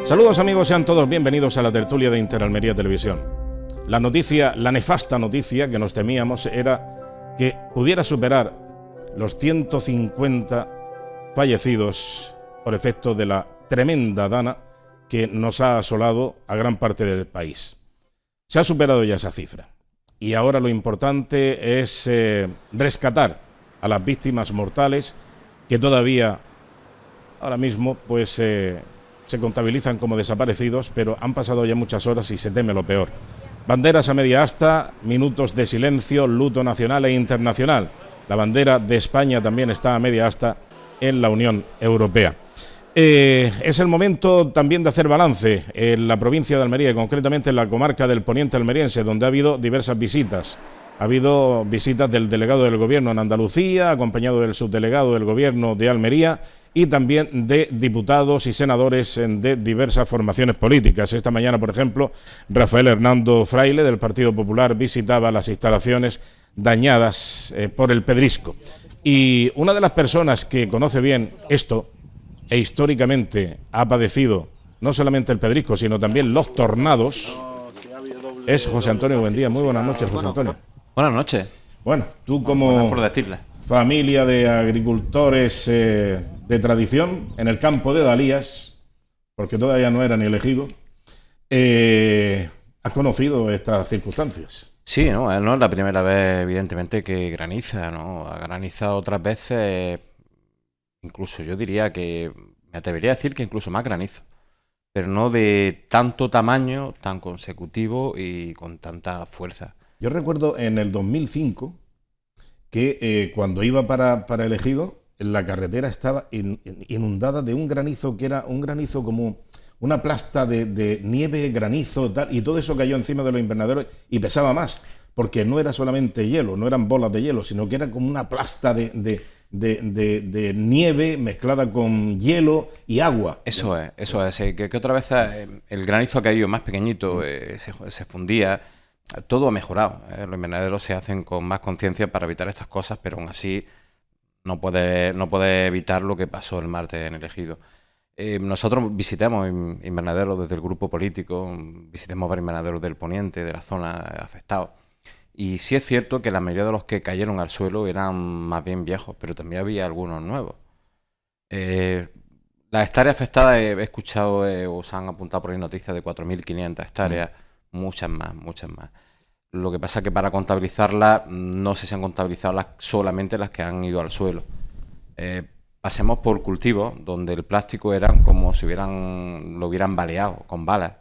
Saludos amigos, sean todos bienvenidos a la tertulia de Interalmería Televisión. La nefasta noticia que nos temíamos era que pudiera superar los 150 fallecidos por efecto de la tremenda dana que nos ha asolado a gran parte del país. Se ha superado ya esa cifra y ahora lo importante es rescatar a las víctimas mortales que todavía ahora mismo pues se contabilizan como desaparecidos, pero han pasado ya muchas horas y se teme lo peor. Banderas a media asta, minutos de silencio, luto nacional e internacional. La bandera de España también está a media asta en la Unión Europea. Es el momento también de hacer balance en la provincia de Almería, concretamente en la comarca del Poniente almeriense, donde ha habido diversas visitas. Ha habido visitas del delegado del Gobierno en Andalucía, acompañado del subdelegado del Gobierno de Almería y también de diputados y senadores de diversas formaciones políticas. Esta mañana, por ejemplo, Rafael Hernando Fraile, del Partido Popular, visitaba las instalaciones dañadas por el pedrisco. Y una de las personas que conoce bien esto e históricamente ha padecido no solamente el pedrisco, sino también los tornados, es José Antonio Buendía. Muy buenas noches, José Antonio. Buenas noches. Bueno, tú como por decirle, familia de agricultores de tradición en el campo de Dalías, porque todavía no era ni elegido, ¿has conocido estas circunstancias? Sí, no es la primera vez, evidentemente, que graniza, ¿no? Ha granizado otras veces, incluso yo diría que, me atrevería a decir que incluso más granizo, pero no de tanto tamaño, tan consecutivo y con tanta fuerza. Yo recuerdo en el 2005 que cuando iba para el Ejido, la carretera estaba inundada de un granizo que era un granizo como una plasta de nieve, granizo, tal, y todo eso cayó encima de los invernaderos y pesaba más, porque no era solamente hielo, no eran bolas de hielo, sino que era como una plasta de nieve mezclada con hielo y agua. Eso es, que otra vez el granizo ha caído más pequeñito, se fundía. Todo ha mejorado. Los invernaderos se hacen con más conciencia para evitar estas cosas, pero aún así no puede evitar lo que pasó el martes en el Ejido. Nosotros visitamos invernaderos desde el grupo político, visitamos varios invernaderos del Poniente, de la zona afectados. Y sí es cierto que la mayoría de los que cayeron al suelo eran más bien viejos, pero también había algunos nuevos. Las hectáreas afectadas he escuchado o se han apuntado por ahí noticias de 4.500 hectáreas. Muchas más. Lo que pasa es que para contabilizarlas, no sé si han contabilizado solamente las que han ido al suelo. Pasemos por cultivos donde el plástico era como si lo hubieran baleado con balas.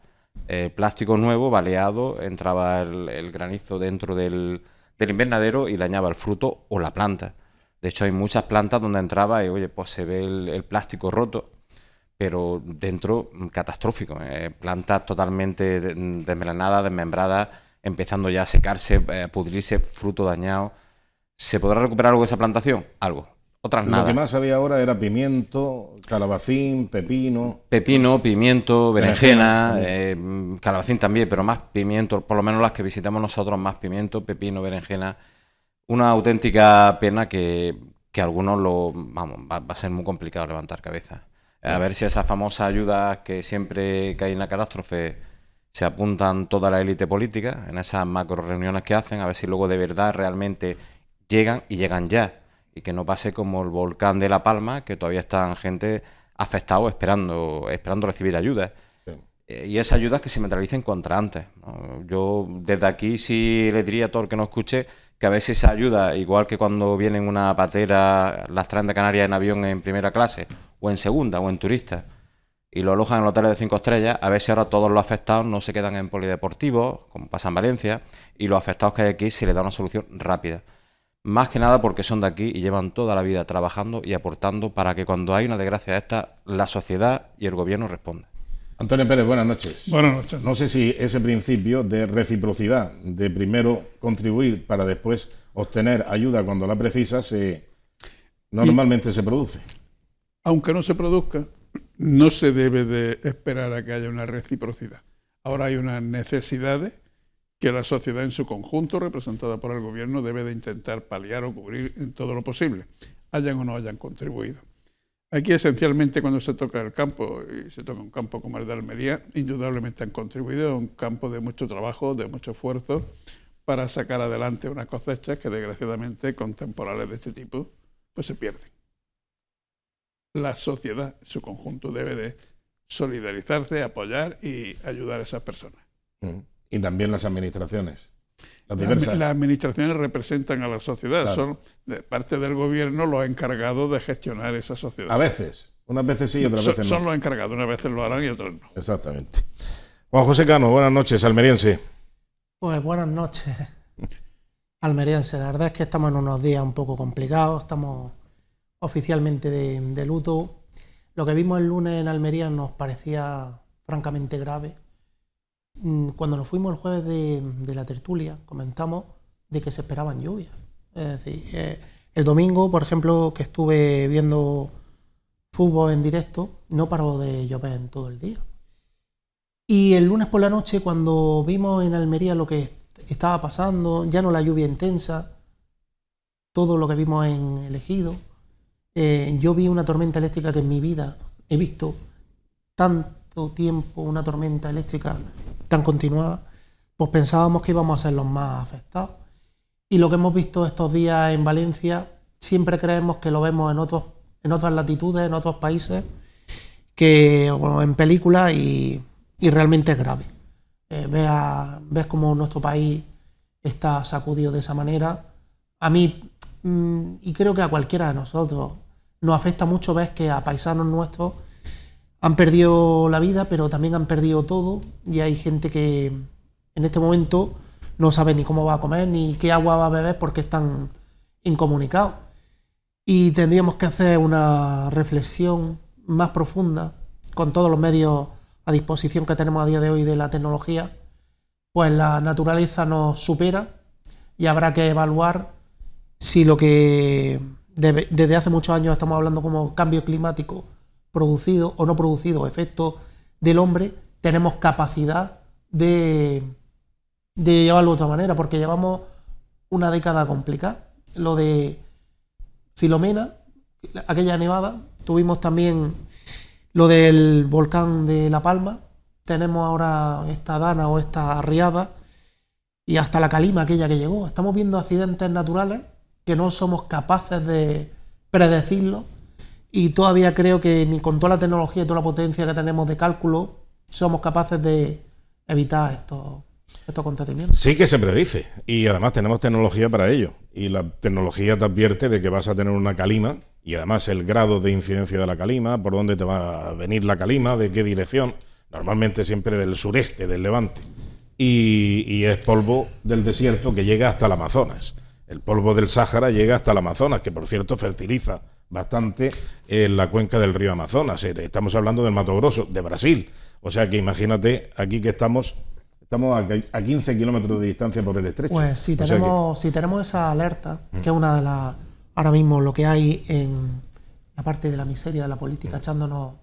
El plástico nuevo, baleado, entraba el granizo dentro del invernadero y dañaba el fruto o la planta. De hecho, hay muchas plantas donde entraba y, oye, pues se ve el plástico roto, pero dentro catastrófico, plantas totalmente desmelenadas, desmembradas, empezando ya a secarse, a pudrirse, fruto dañado. ¿Se podrá recuperar algo de esa plantación? Algo, otras nada. Lo que más había ahora era pimiento, calabacín, pepino. Pepino, pimiento, berenjena, calabacín también, pero más pimiento, por lo menos las que visitamos nosotros, más pimiento, pepino, berenjena. Una auténtica pena que algunos va a ser muy complicado levantar cabeza. A ver si esas famosas ayudas que siempre que hay una catástrofe se apuntan toda la élite política en esas macro reuniones que hacen, a ver si luego de verdad realmente llegan y llegan ya, y que no pase como el volcán de La Palma, que todavía están gente afectados esperando recibir ayuda. Sí. Y esas ayudas que se materialicen contra antes, ¿no? Yo desde aquí sí le diría a todo el que nos escuche que a ver si esa ayuda, igual que cuando vienen una patera, las traen de Canarias en avión en primera clase, o en segunda, o en turista, y lo alojan en hoteles de 5 estrellas, a ver si ahora todos los afectados no se quedan en polideportivos, como pasa en Valencia, y los afectados que hay aquí se les da una solución rápida. Más que nada porque son de aquí y llevan toda la vida trabajando y aportando para que cuando hay una desgracia de esta, la sociedad y el gobierno respondan. Antonio Pérez, buenas noches. Buenas noches. No sé si ese principio de reciprocidad, de primero contribuir para después obtener ayuda cuando la precisa, normalmente se produce. Aunque no se produzca, no se debe de esperar a que haya una reciprocidad. Ahora hay unas necesidades que la sociedad en su conjunto, representada por el gobierno, debe de intentar paliar o cubrir en todo lo posible, hayan o no hayan contribuido. Aquí esencialmente cuando se toca el campo, y se toca un campo como el de Almería, indudablemente han contribuido a un campo de mucho trabajo, de mucho esfuerzo, para sacar adelante unas cosechas que desgraciadamente con temporales de este tipo pues se pierden. La sociedad en su conjunto debe de solidarizarse, apoyar y ayudar a esas personas. Y también las administraciones. Las administraciones representan a la sociedad, claro. Son de parte del gobierno los encargados de gestionar esa sociedad. A veces, unas veces sí y otras veces no. Son los encargados, unas veces lo harán y otras no. Exactamente. Juan José Cano, buenas noches, almeriense. Pues buenas noches, almeriense. La verdad es que estamos en unos días un poco complicados, estamos oficialmente de luto. Lo que vimos el lunes en Almería nos parecía francamente grave. Cuando nos fuimos el jueves de la tertulia, comentamos de que se esperaban lluvias. Es decir, el domingo, por ejemplo, que estuve viendo fútbol en directo, no paró de llover en todo el día. Y el lunes por la noche, cuando vimos en Almería lo que estaba pasando, ya no la lluvia intensa, todo lo que vimos en el Ejido, yo vi una tormenta eléctrica que en mi vida he visto tanto tiempo, una tormenta eléctrica tan continuada, pues pensábamos que íbamos a ser los más afectados. Y lo que hemos visto estos días en Valencia, siempre creemos que lo vemos en otras latitudes, en otros países, bueno, en películas y realmente es grave. Ves cómo nuestro país está sacudido de esa manera. A mí, y creo que a cualquiera de nosotros, nos afecta mucho ver que a paisanos nuestros han perdido la vida, pero también han perdido todo, y hay gente que en este momento no sabe ni cómo va a comer, ni qué agua va a beber porque están incomunicados. Y tendríamos que hacer una reflexión más profunda con todos los medios a disposición que tenemos a día de hoy de la tecnología, pues la naturaleza nos supera y habrá que evaluar si lo que desde hace muchos años estamos hablando como cambio climático producido o no producido, efecto del hombre, tenemos capacidad de llevarlo de otra manera, porque llevamos una década complicada. Lo de Filomena, aquella nevada, tuvimos también lo del volcán de La Palma, tenemos ahora esta dana o esta riada y hasta la calima aquella que llegó. Estamos viendo accidentes naturales que no somos capaces de predecirlos, y todavía creo que ni con toda la tecnología y toda la potencia que tenemos de cálculo somos capaces de evitar estos acontecimientos. Sí que se predice, y además tenemos tecnología para ello, y la tecnología te advierte de que vas a tener una calima, y además el grado de incidencia de la calima, por dónde te va a venir la calima, de qué dirección, normalmente siempre del sureste, del levante, y es polvo del desierto que llega hasta el Amazonas. El polvo del Sáhara llega hasta el Amazonas, que por cierto fertiliza bastante en la cuenca del río Amazonas. Estamos hablando del Mato Grosso, de Brasil. O sea que imagínate, aquí que estamos a 15 kilómetros de distancia por el estrecho. Pues si tenemos esa alerta, que es una de las, ahora mismo lo que hay en la parte de la miseria de la política, echándonos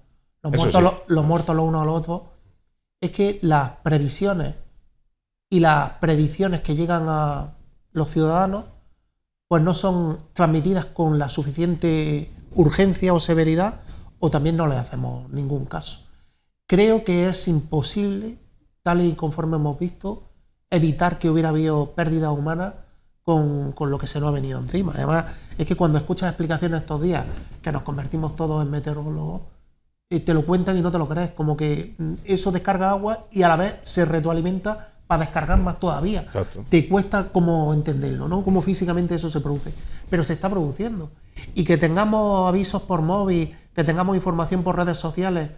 los muertos los unos a los otros, es que las previsiones y las predicciones que llegan a los ciudadanos pues no son transmitidas con la suficiente urgencia o severidad, o también no le hacemos ningún caso. Creo que es imposible, tal y conforme hemos visto, evitar que hubiera habido pérdidas humanas con lo que se nos ha venido encima. Además, es que cuando escuchas explicaciones estos días, que nos convertimos todos en meteorólogos, te lo cuentan y no te lo crees, como que eso descarga agua y a la vez se retroalimenta para descargar más todavía. Exacto. Te cuesta como entenderlo, ¿no? Cómo físicamente eso se produce, pero se está produciendo. Y que tengamos avisos por móvil, que tengamos información por redes sociales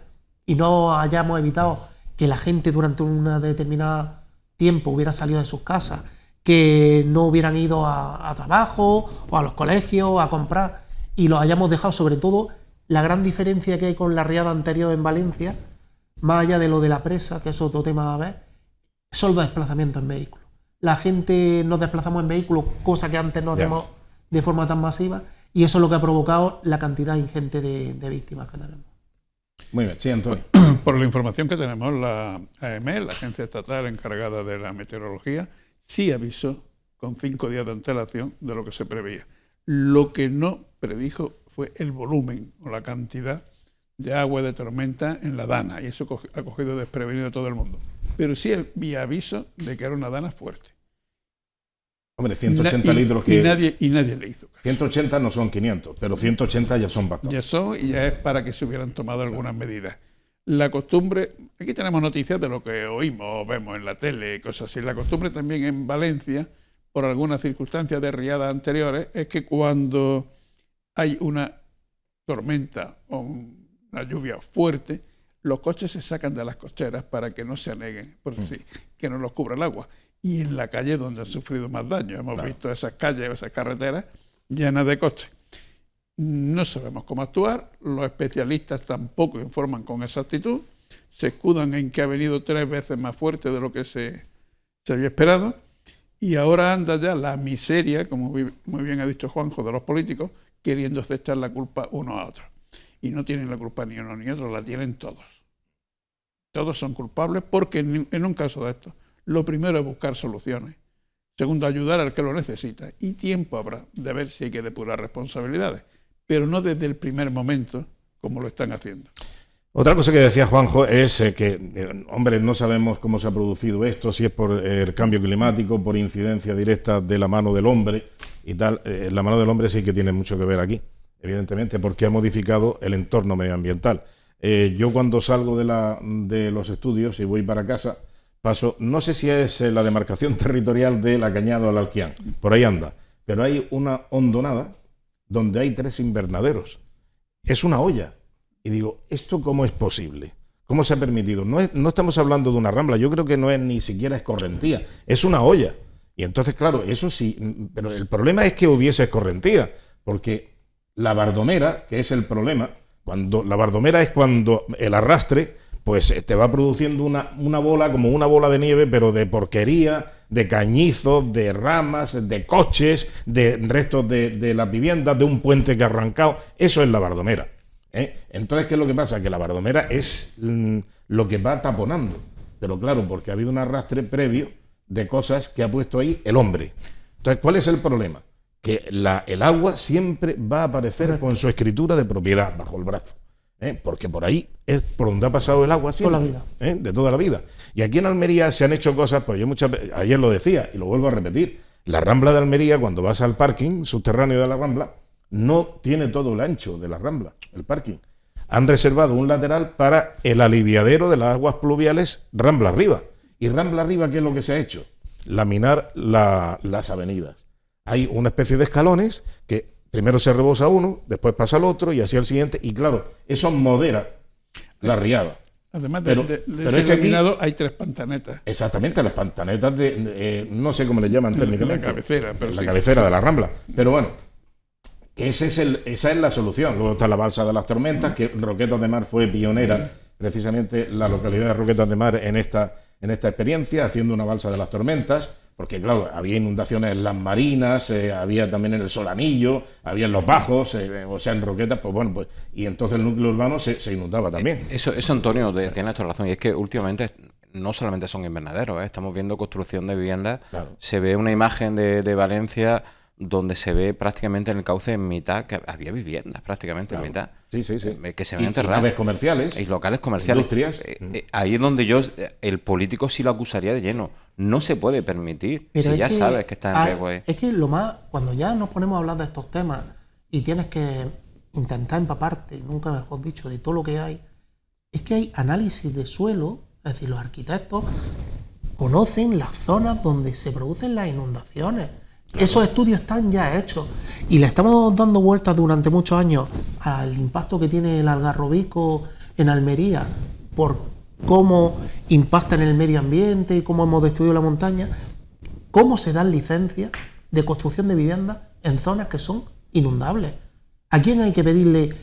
y no hayamos evitado que la gente durante un determinado tiempo hubiera salido de sus casas, que no hubieran ido a trabajo o a los colegios a comprar, y los hayamos dejado. Sobre todo la gran diferencia que hay con la riada anterior en Valencia, más allá de lo de la presa, que es otro tema a ver, son los desplazamientos en vehículos. La gente nos desplazamos en vehículos, cosa que antes no hacemos de forma tan masiva, y eso es lo que ha provocado la cantidad ingente de víctimas que tenemos. Muy bien, sí, Antonio. Por la información que tenemos, la AEMET, la agencia estatal encargada de la meteorología, sí avisó con 5 días de antelación de lo que se preveía. Lo que no predijo fue el volumen o la cantidad de agua de tormenta en la Dana, y eso ha cogido desprevenido a todo el mundo. Pero sí había aviso de que era una Dana fuerte. Hombre, 180 litros que... Y nadie le hizo caso. 180 no son 500, pero 180 ya son bastante. Ya son, y ya es para que se hubieran tomado algunas medidas. La costumbre, aquí tenemos noticias de lo que oímos, vemos en la tele y cosas así. La costumbre también en Valencia, por algunas circunstancias de riadas anteriores, es que cuando hay una tormenta o una lluvia fuerte, los coches se sacan de las cocheras para que no se aneguen, por así, que no los cubra el agua. Y en la calle donde han sufrido más daño, hemos visto esas calles o esas carreteras llenas de coches. No sabemos cómo actuar, los especialistas tampoco informan con exactitud, se escudan en que ha venido 3 veces más fuerte de lo que se había esperado, y ahora anda ya la miseria, como muy bien ha dicho Juanjo, de los políticos, queriendo echar la culpa uno a otro. Y no tienen la culpa ni uno ni otro, la tienen todos. Todos son culpables porque en un caso de esto, lo primero es buscar soluciones. Segundo, ayudar al que lo necesita. Y tiempo habrá de ver si hay que depurar responsabilidades. Pero no desde el primer momento, como lo están haciendo. Otra cosa que decía Juanjo es que, hombre, no sabemos cómo se ha producido esto, si es por el cambio climático, por incidencia directa de la mano del hombre y tal. La mano del hombre sí que tiene mucho que ver aquí, evidentemente, porque ha modificado el entorno medioambiental. Yo cuando salgo de los estudios y voy para casa, paso, no sé si es la demarcación territorial de La Cañada o el Alquián, por ahí anda, pero hay una hondonada donde hay 3 invernaderos. Es una olla. Y digo, ¿esto cómo es posible? ¿Cómo se ha permitido? No estamos hablando de una rambla, yo creo que no es ni siquiera escorrentía, es una olla. Y entonces, claro, eso sí, pero el problema es que hubiese escorrentía, porque la bardomera, que es el problema, la bardomera es cuando el arrastre pues te va produciendo una bola, como una bola de nieve, pero de porquería, de cañizos, de ramas, de coches, de restos de las viviendas, de un puente que ha arrancado. Eso es la bardomera. Entonces, ¿qué es lo que pasa? Que la bardomera es lo que va taponando. Pero claro, porque ha habido un arrastre previo de cosas que ha puesto ahí el hombre. Entonces, ¿cuál es el problema? Que el agua siempre va a aparecer con su escritura de propiedad bajo el brazo. Porque por ahí es por donde ha pasado el agua siempre, toda la vida. De toda la vida. Y aquí en Almería se han hecho cosas, pues yo ayer lo decía y lo vuelvo a repetir, la Rambla de Almería, cuando vas al parking subterráneo de la Rambla, no tiene todo el ancho de la Rambla, el parking. Han reservado un lateral para el aliviadero de las aguas pluviales Rambla Arriba. Y Rambla Arriba, ¿qué es lo que se ha hecho? Laminar las avenidas. Hay una especie de escalones que primero se rebosa uno, después pasa el otro y así al siguiente. Y claro, eso modera la riada. Además pero de ese laminado, hay 3 pantanetas. Exactamente, las pantanetas no sé cómo le llaman técnicamente. La cabecera, pero la sí. cabecera de la Rambla. Pero bueno, esa es la solución. Luego está la balsa de las tormentas, que Roquetas de Mar fue pionera, precisamente la localidad de Roquetas de Mar en esta experiencia, haciendo una balsa de las tormentas. Porque, claro, había inundaciones en las marinas, había también en el Solanillo, había en los bajos, o sea, en Roquetas, pues bueno, pues y entonces el núcleo urbano se inundaba también. Eso Antonio, tienes toda razón, y es que últimamente no solamente son invernaderos, estamos viendo construcción de viviendas, claro. Se ve una imagen de Valencia donde se ve prácticamente en el cauce en mitad, que había viviendas prácticamente en mitad. Sí. Que se ven enterradas. Y naves comerciales. Y locales comerciales. Industrias. Ahí es donde el político sí lo acusaría de lleno. No se puede permitir, pero si ya sabes que está en riesgo ahí. Es que cuando ya nos ponemos a hablar de estos temas y tienes que intentar empaparte, nunca mejor dicho, de todo lo que hay, es que hay análisis de suelo, es decir, los arquitectos conocen las zonas donde se producen las inundaciones. Claro. Esos estudios están ya hechos y le estamos dando vueltas durante muchos años al impacto que tiene el algarrobico en Almería por cómo impacta en el medio ambiente y cómo hemos destruido la montaña, cómo se dan licencias de construcción de viviendas en zonas que son inundables. ¿A quién hay que pedirle,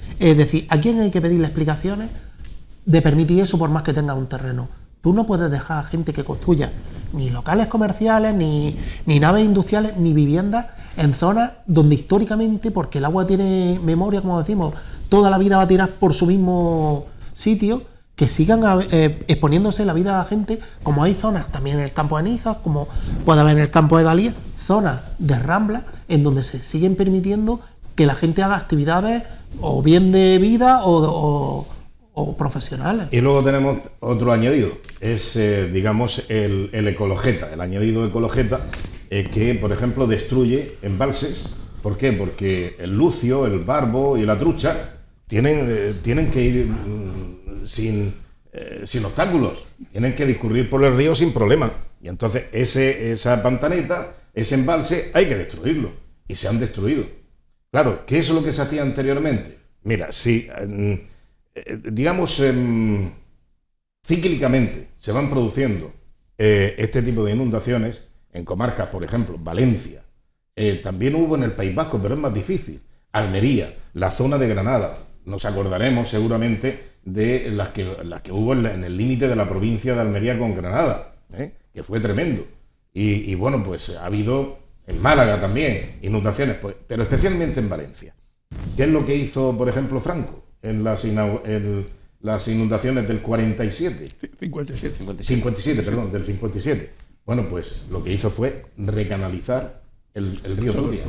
¿a quién hay que pedirle explicaciones de permitir eso por más que tenga un terreno? Tú no puedes dejar a gente que construya ni locales comerciales, ni naves industriales, ni viviendas en zonas donde históricamente, porque el agua tiene memoria, como decimos, toda la vida va a tirar por su mismo sitio, que sigan exponiéndose la vida a la gente, como hay zonas también en el campo de Níjar, como puede haber en el campo de Dalía, zonas de rambla en donde se siguen permitiendo que la gente haga actividades o bien de vida o profesionales. Y luego tenemos otro añadido, es, digamos, el ecologeta, el añadido ecologeta, que, por ejemplo, destruye embalses. ¿Por qué? Porque el lucio, el barbo y la trucha tienen que ir sin obstáculos, tienen que discurrir por el río sin problema. Y entonces esa pantaneta, ese embalse, hay que destruirlo. Y se han destruido. Claro, ¿qué es lo que se hacía anteriormente? Mira, si, digamos, cíclicamente se van produciendo este tipo de inundaciones en comarcas, por ejemplo, Valencia, también hubo en el País Vasco, pero es más difícil, Almería, la zona de Granada, nos acordaremos seguramente de las que hubo en el límite de la provincia de Almería con Granada, que fue tremendo. Y bueno, pues ha habido en Málaga también inundaciones, pues, pero especialmente en Valencia. ¿Qué es lo que hizo, por ejemplo, Franco en las inundaciones del 47? 57, perdón, del 57. Bueno, pues lo que hizo fue recanalizar el río Turia.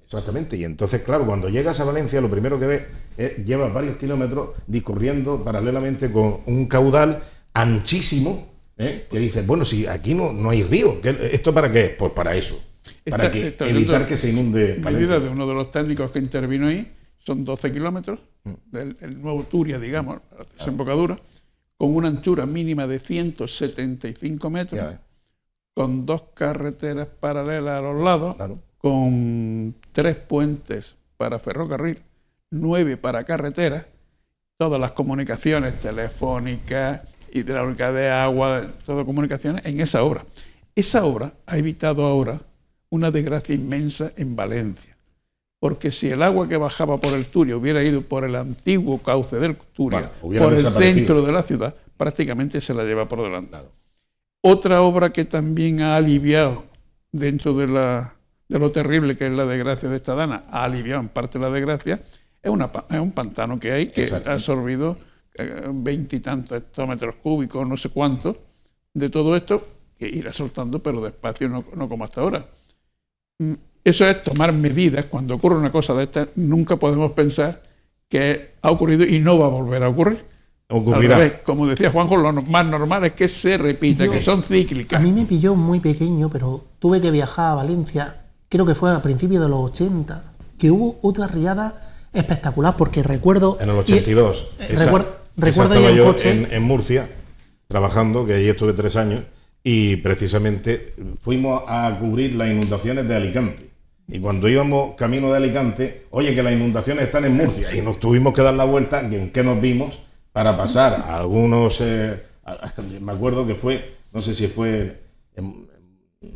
Exactamente, y entonces, claro, cuando llegas a Valencia, lo primero que ves es llevas varios kilómetros discurriendo paralelamente con un caudal anchísimo, que dices, bueno, si aquí no hay río, ¿esto para qué es? Pues para eso, para evitar que se inunde Valencia. Medida de uno de los técnicos que intervino ahí, son 12 kilómetros del nuevo Turia, digamos, la desembocadura, con una anchura mínima de 175 metros, con 2 carreteras paralelas a los lados, con 3 puentes para ferrocarril, 9 para carreteras, todas las comunicaciones telefónicas, hidráulica de agua, todas comunicaciones en esa obra. Esa obra ha evitado ahora una desgracia inmensa en Valencia, porque si el agua que bajaba por el Turia hubiera ido por el antiguo cauce del Turia, por el centro de la ciudad, prácticamente se la lleva por delante. Otra obra que también ha aliviado, dentro de lo terrible que es la desgracia de esta dana, ha aliviado en parte la desgracia, es un pantano que hay, que ha absorbido 20 y tantos hectómetros cúbicos, no sé cuántos, de todo esto, que irá soltando, pero despacio, no como hasta ahora. Eso es tomar medidas. Cuando ocurre una cosa de esta, nunca podemos pensar que ha ocurrido y no va a volver a ocurrir. Ocurrirá. Al revés, como decía Juanjo, lo más normal es que se repita, que son cíclicas. A mí me pilló muy pequeño, pero tuve que viajar a Valencia, creo que fue a principios de los 80, que hubo otra riada espectacular, porque recuerdo... En el 82. Recuerdo ir en coche. En Murcia, trabajando, que allí estuve 3 años, y precisamente fuimos a cubrir las inundaciones de Alicante. Y cuando íbamos camino de Alicante, oye, que las inundaciones están en Murcia, y nos tuvimos que dar la vuelta, ¿en qué nos vimos? Para pasar a algunos... me acuerdo que fue, no sé si fue en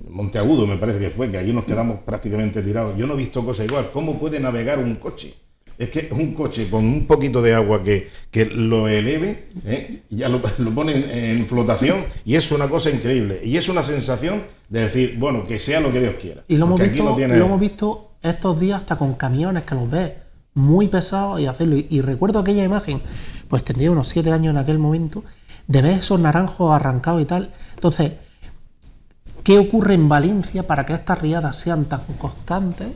Monteagudo, me parece que fue, que allí nos quedamos prácticamente tirados. Yo no he visto cosa igual. ¿Cómo puede navegar un coche? Es que un coche con un poquito de agua que lo eleve, ya lo pone en flotación, y es una cosa increíble. Y es una sensación de decir, bueno, que sea lo que Dios quiera. Y lo hemos visto estos días hasta con camiones que los ves muy pesados y hacerlo. Y recuerdo aquella imagen, pues tendría unos 7 años en aquel momento, de ver esos naranjos arrancados y tal. Entonces, ¿qué ocurre en Valencia para que estas riadas sean tan constantes?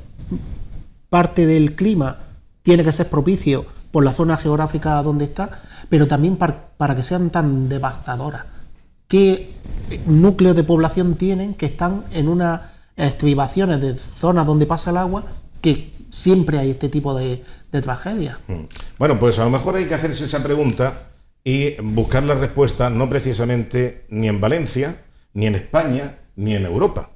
Parte del clima tiene que ser propicio por la zona geográfica donde está, pero también para que sean tan devastadoras. ¿Qué núcleos de población tienen que están en unas estribaciones de zonas donde pasa el agua, que siempre hay este tipo de tragedias? Bueno, pues a lo mejor hay que hacerse esa pregunta y buscar la respuesta no precisamente ni en Valencia, ni en España, ni en Europa,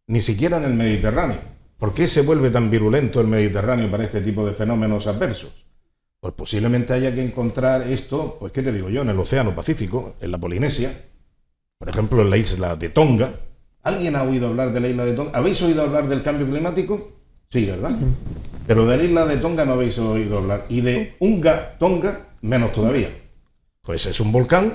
ni siquiera en el Mediterráneo. ¿Por qué se vuelve tan virulento el Mediterráneo para este tipo de fenómenos adversos? Pues posiblemente haya que encontrar esto, pues qué te digo yo, en el Océano Pacífico, en la Polinesia, por ejemplo en la isla de Tonga. ¿Alguien ha oído hablar de la isla de Tonga? ¿Habéis oído hablar del cambio climático? Sí, ¿verdad? Sí. Pero de la isla de Tonga no habéis oído hablar. Y de Unga Tonga, menos todavía. Pues es un volcán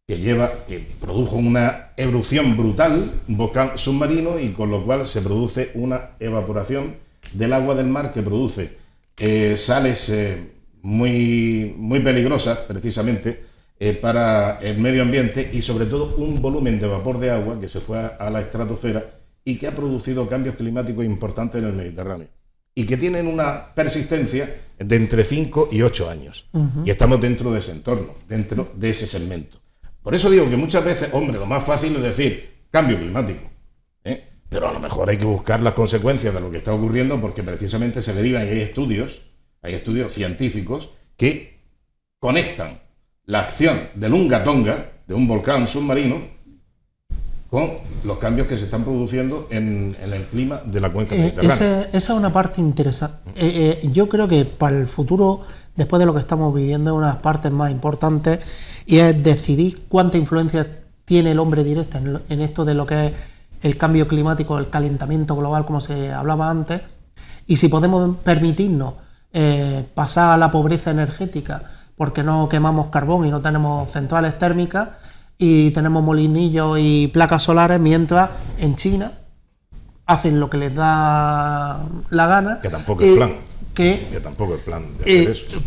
que produjo una erupción brutal, un volcán submarino, y con lo cual se produce una evaporación del agua del mar que produce sales muy, muy peligrosas, precisamente, para el medio ambiente, y sobre todo un volumen de vapor de agua que se fue a la estratosfera y que ha producido cambios climáticos importantes en el Mediterráneo. y que tienen una persistencia de entre 5 y 8 años. Y estamos dentro de ese entorno, dentro de ese segmento. Por eso digo que muchas veces, hombre, lo más fácil es decir cambio climático, pero a lo mejor hay que buscar las consecuencias de lo que está ocurriendo, porque precisamente se derivan, y hay estudios científicos que conectan la acción del Unga Tonga, de un volcán submarino, con los cambios que se están produciendo en el clima de la cuenca mediterránea. Esa es una parte interesante. Yo creo que para el futuro, después de lo que estamos viviendo, es una de las partes más importantes, y es decidir cuánta influencia tiene el hombre directa en esto de lo que es el cambio climático, el calentamiento global, como se hablaba antes, y si podemos permitirnos pasar a la pobreza energética porque no quemamos carbón y no tenemos centrales térmicas y tenemos molinillos y placas solares, mientras en China hacen lo que les da la gana. Que tampoco es plan. Que tampoco es plan de hacer eso.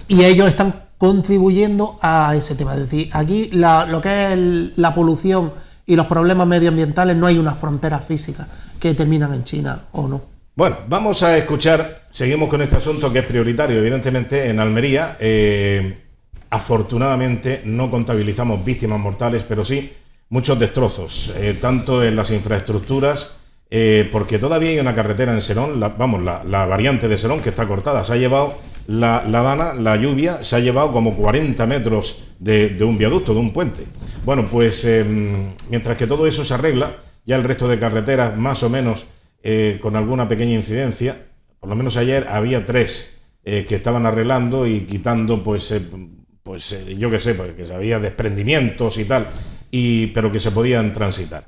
Y ellos están contribuyendo a ese tema. Es decir, aquí lo que es la polución y los problemas medioambientales, no hay una frontera física que terminan en China o no. Bueno, vamos a escuchar, seguimos con este asunto que es prioritario, evidentemente, en Almería. Afortunadamente no contabilizamos víctimas mortales, pero sí muchos destrozos, tanto en las infraestructuras, porque todavía hay una carretera en Serón, la variante de Serón, que está cortada. Se ha llevado la lluvia, se ha llevado como 40 metros de un viaducto, de un puente. Bueno, pues mientras que todo eso se arregla, ya el resto de carreteras más o menos con alguna pequeña incidencia. Por lo menos ayer había 3 que estaban arreglando y quitando, yo qué sé, porque había desprendimientos y tal, pero que se podían transitar.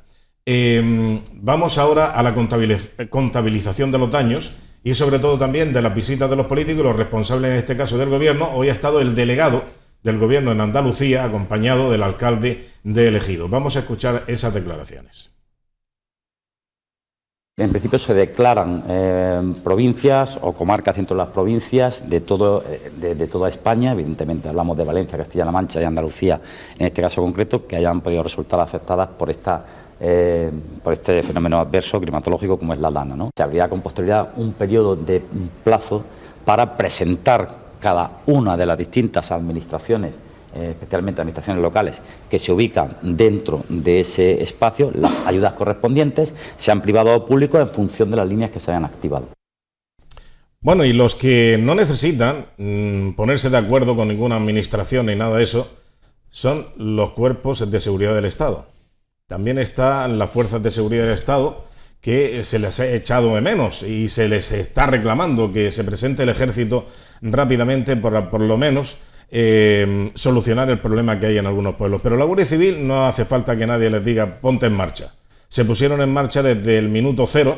Vamos ahora a la contabilización de los daños y sobre todo también de las visitas de los políticos y los responsables, en este caso del gobierno. Hoy ha estado el delegado del gobierno en Andalucía, acompañado del alcalde de El Ejido. Vamos a escuchar esas declaraciones. En principio se declaran provincias o comarcas dentro de las provincias de toda España. Evidentemente hablamos de Valencia, Castilla-La Mancha y Andalucía, en este caso concreto, que hayan podido resultar afectadas por este fenómeno adverso climatológico como es la lana, ¿no? Se abrirá con posterioridad un periodo de plazo para presentar cada una de las distintas administraciones, especialmente administraciones locales, que se ubican dentro de ese espacio, las ayudas correspondientes, sean privados o públicos, en función de las líneas que se hayan activado. Bueno, y los que no necesitan ponerse de acuerdo con ninguna administración ni nada de eso, son los cuerpos de seguridad del Estado. También están las fuerzas de seguridad del Estado, que se les ha echado de menos y se les está reclamando que se presente el ejército rápidamente para por lo menos solucionar el problema que hay en algunos pueblos. Pero la Guardia Civil no hace falta que nadie les diga ponte en marcha. Se pusieron en marcha desde el minuto 0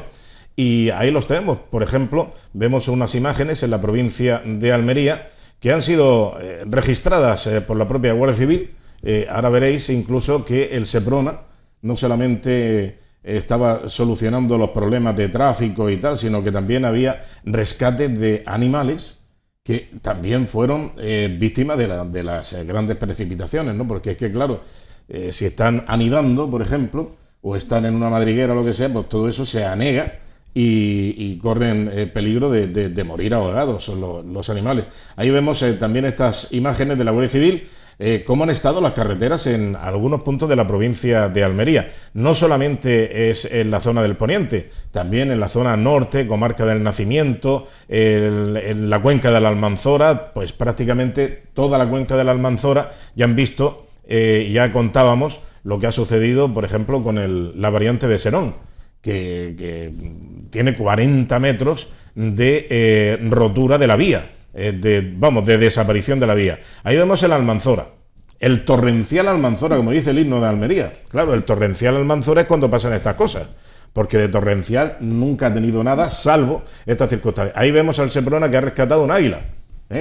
y ahí los tenemos. Por ejemplo, vemos unas imágenes en la provincia de Almería que han sido registradas por la propia Guardia Civil. Ahora veréis incluso que el Seprona no solamente estaba solucionando los problemas de tráfico y tal, sino que también había rescate de animales que también fueron víctimas de las grandes precipitaciones, ¿no? Porque es que, claro, si están anidando, por ejemplo, o están en una madriguera o lo que sea, pues todo eso se anega y corren peligro de morir ahogados los animales. Ahí vemos también estas imágenes de la Guardia Civil, cómo han estado las carreteras en algunos puntos de la provincia de Almería. No solamente es en la zona del poniente, también en la zona norte, comarca del Nacimiento, en la cuenca de la Almanzora, pues prácticamente toda la cuenca de la Almanzora ya han visto, ya contábamos lo que ha sucedido, por ejemplo, con la variante de Serón, que tiene 40 metros de rotura de la vía. De desaparición de la vía. Ahí vemos el Almanzora, el torrencial Almanzora, como dice el himno de Almería. Claro, el torrencial Almanzora es cuando pasan estas cosas, porque de torrencial nunca ha tenido nada, salvo estas circunstancias. Ahí vemos al Seprona que ha rescatado un águila,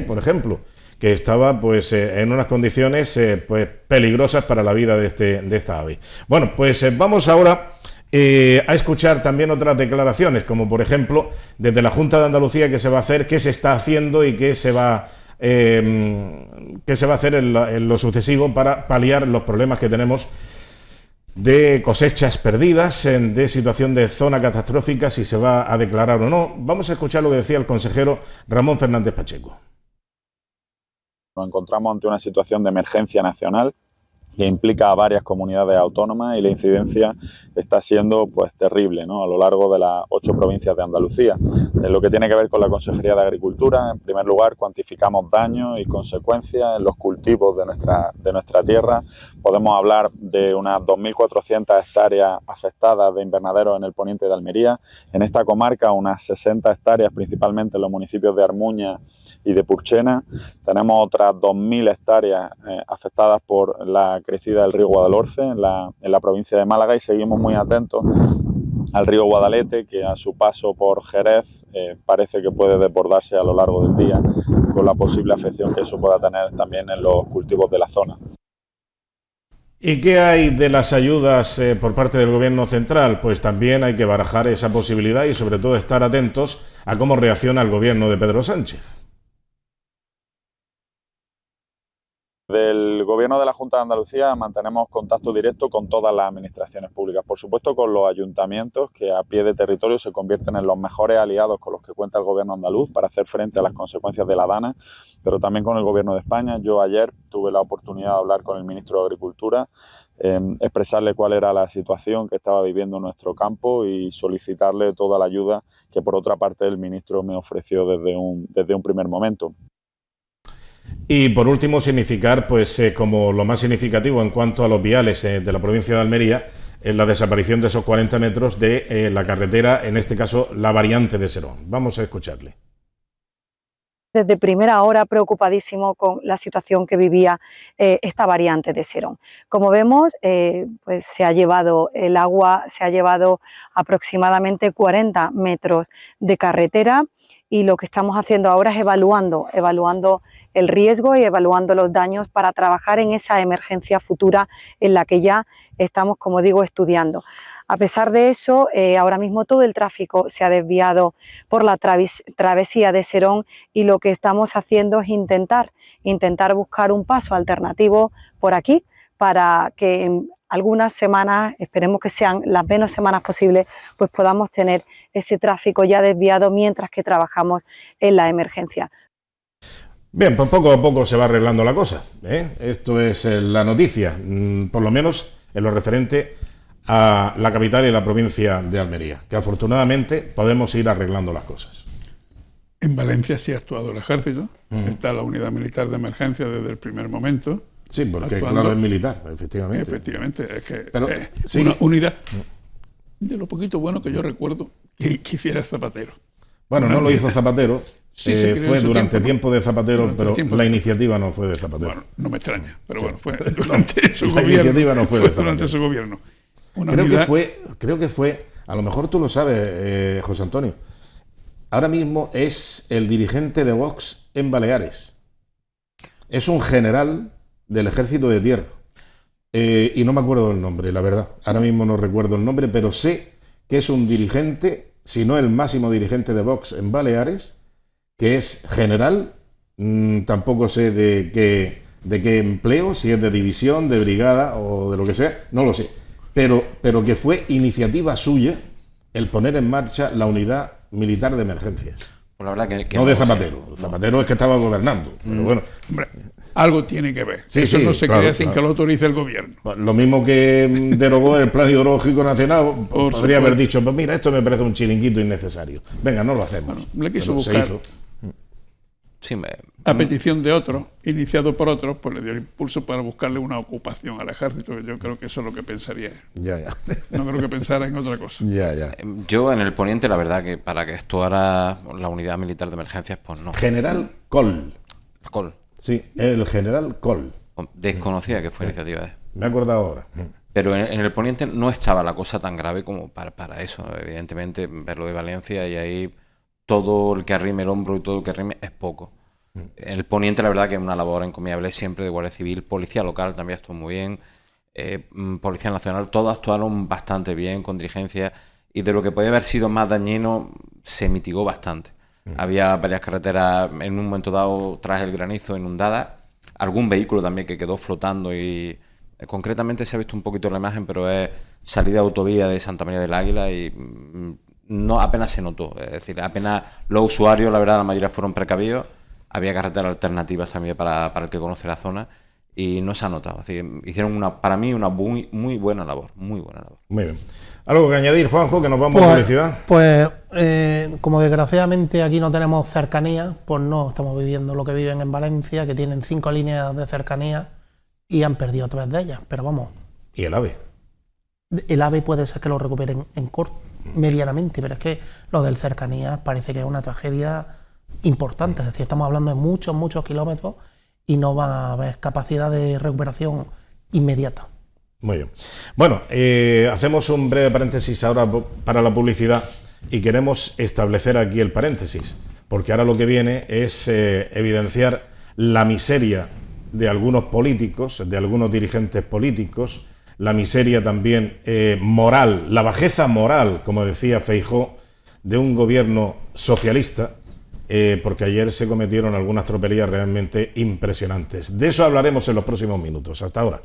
por ejemplo, que estaba pues en unas condiciones pues peligrosas para la vida de esta ave. Bueno, pues vamos ahora a escuchar también otras declaraciones, como por ejemplo desde la Junta de Andalucía, qué se va a hacer, qué se está haciendo y qué se va a hacer en lo sucesivo para paliar los problemas que tenemos de cosechas perdidas, de situación de zona catastrófica, si se va a declarar o no. Vamos a escuchar lo que decía el consejero Ramón Fernández Pacheco. Nos encontramos ante una situación de emergencia nacional que implica a varias comunidades autónomas y la incidencia está siendo pues terrible, ¿no?, a lo largo de las 8 provincias de Andalucía. En lo que tiene que ver con la Consejería de Agricultura, en primer lugar, cuantificamos daños y consecuencias en los cultivos de nuestra tierra. Podemos hablar de unas 2.400 hectáreas afectadas de invernaderos en el poniente de Almería. En esta comarca, unas 60 hectáreas, principalmente en los municipios de Armuña y de Purchena. Tenemos otras 2.000 hectáreas afectadas por la crecida del río Guadalhorce en la provincia de Málaga, y seguimos muy atentos al río Guadalete, que a su paso por Jerez parece que puede desbordarse a lo largo del día, con la posible afección que eso pueda tener también en los cultivos de la zona. ¿Y qué hay de las ayudas por parte del Gobierno central? Pues también hay que barajar esa posibilidad y sobre todo estar atentos a cómo reacciona el Gobierno de Pedro Sánchez. Del Gobierno de la Junta de Andalucía mantenemos contacto directo con todas las administraciones públicas, por supuesto con los ayuntamientos, que a pie de territorio se convierten en los mejores aliados con los que cuenta el Gobierno andaluz para hacer frente a las consecuencias de la DANA, pero también con el Gobierno de España. Yo ayer tuve la oportunidad de hablar con el ministro de Agricultura, expresarle cuál era la situación que estaba viviendo nuestro campo y solicitarle toda la ayuda que por otra parte el ministro me ofreció desde un primer momento. Y por último, significar, pues como lo más significativo en cuanto a los viales de la provincia de Almería, la desaparición de esos 40 metros de la carretera, en este caso la variante de Serón. Vamos a escucharle. Desde primera hora preocupadísimo con la situación que vivía esta variante de Serón. Como vemos, pues se ha llevado el agua, se ha llevado aproximadamente 40 metros de carretera, y lo que estamos haciendo ahora es evaluando el riesgo y evaluando los daños para trabajar en esa emergencia futura en la que ya estamos, como digo, estudiando. A pesar de eso, ahora mismo todo el tráfico se ha desviado por la travesía de Serón, y lo que estamos haciendo es intentar buscar un paso alternativo por aquí para que en algunas semanas, esperemos que sean las menos semanas posibles, pues podamos tener ese tráfico ya desviado mientras que trabajamos en la emergencia. Bien, pues poco a poco se va arreglando la cosa, ¿eh? Esto es la noticia, por lo menos en lo referente a la capital y la provincia de Almería, que afortunadamente podemos ir arreglando las cosas. En Valencia sí ha actuado el ejército, está la unidad militar de emergencia desde el primer momento. Sí, porque actuando, claro, es militar, efectivamente. Efectivamente, es que pero, sí. una unidad de lo poquito bueno que yo recuerdo que hiciera Zapatero. Bueno, no lo hizo Zapatero, sí, fue durante tiempo de Zapatero, pero la iniciativa no fue de Zapatero. Bueno, no me extraña, pero bueno, fue durante su la gobierno. Iniciativa no fue de Zapatero. Durante su gobierno. Creo que fue, a lo mejor tú lo sabes, José Antonio, ahora mismo es el dirigente de Vox en Baleares. Es un general del Ejército de Tierra. Y no me acuerdo del nombre, la verdad. Ahora mismo no recuerdo el nombre, pero sé que es un dirigente, si no el máximo dirigente de Vox en Baleares, que es general. Tampoco sé de qué empleo, si es de división, de brigada o de lo que sea, no lo sé. Pero que fue iniciativa suya el poner en marcha la unidad militar de emergencias. Pues la verdad que no de Zapatero. No. Zapatero es que estaba gobernando. Pero bueno. Hombre, algo tiene que ver. Sí, eso sí, no se crea sin que lo autorice el gobierno. Lo mismo que derogó el Plan Hidrológico Nacional, podría haber dicho, pues mira, esto me parece un chiringuito innecesario. Venga, no lo hacemos. Bueno, le quiso buscar. Se hizo. Sí, a petición de otro, iniciado por otros, pues le dio el impulso para buscarle una ocupación al ejército. Yo creo que eso es lo que pensaría. Ya. No creo que pensara en otra cosa. Ya. Yo en el poniente, la verdad, que para que actuara la unidad militar de emergencias, pues no. General Coll. Coll. Sí, el general Coll. Desconocía que fue iniciativa de él. Me he acordado ahora. Pero en el poniente no estaba la cosa tan grave como para eso. Evidentemente, ver lo de Valencia y ahí todo el que arrime el hombro y todo el que arrime es poco. En el poniente, la verdad, que es una labor encomiable siempre de Guardia Civil, Policía Local también estuvo muy bien, Policía Nacional, todos actuaron bastante bien, con diligencia, y de lo que podía haber sido más dañino se mitigó bastante. Había varias carreteras en un momento dado tras el granizo inundadas, algún vehículo también que quedó flotando y concretamente se ha visto un poquito la imagen, pero es salida de autovía de Santa María del Águila y no apenas se notó. Es decir, apenas los usuarios, la verdad, la mayoría fueron precavidos. Había carreteras alternativas también para el que conoce la zona y no se ha notado. Así que hicieron para mí una muy buena labor, muy buena labor. Muy bien. ¿Algo que añadir, Juanjo, que nos vamos a publicidad? Pues como desgraciadamente aquí no tenemos cercanía, pues no estamos viviendo lo que viven en Valencia, que tienen 5 líneas de cercanía y han perdido 3 de ellas, pero vamos. ¿Y el AVE? El AVE puede ser que lo recuperen en corto, medianamente, pero es que lo del cercanía parece que es una tragedia importante, es decir, estamos hablando de muchos kilómetros y no va a haber capacidad de recuperación inmediata. Muy bien. Bueno, hacemos un breve paréntesis ahora para la publicidad y queremos establecer aquí el paréntesis, porque ahora lo que viene es evidenciar la miseria de algunos políticos, de algunos dirigentes políticos, la miseria también moral, la bajeza moral, como decía Feijóo, de un gobierno socialista, porque ayer se cometieron algunas tropelías realmente impresionantes. De eso hablaremos en los próximos minutos. Hasta ahora.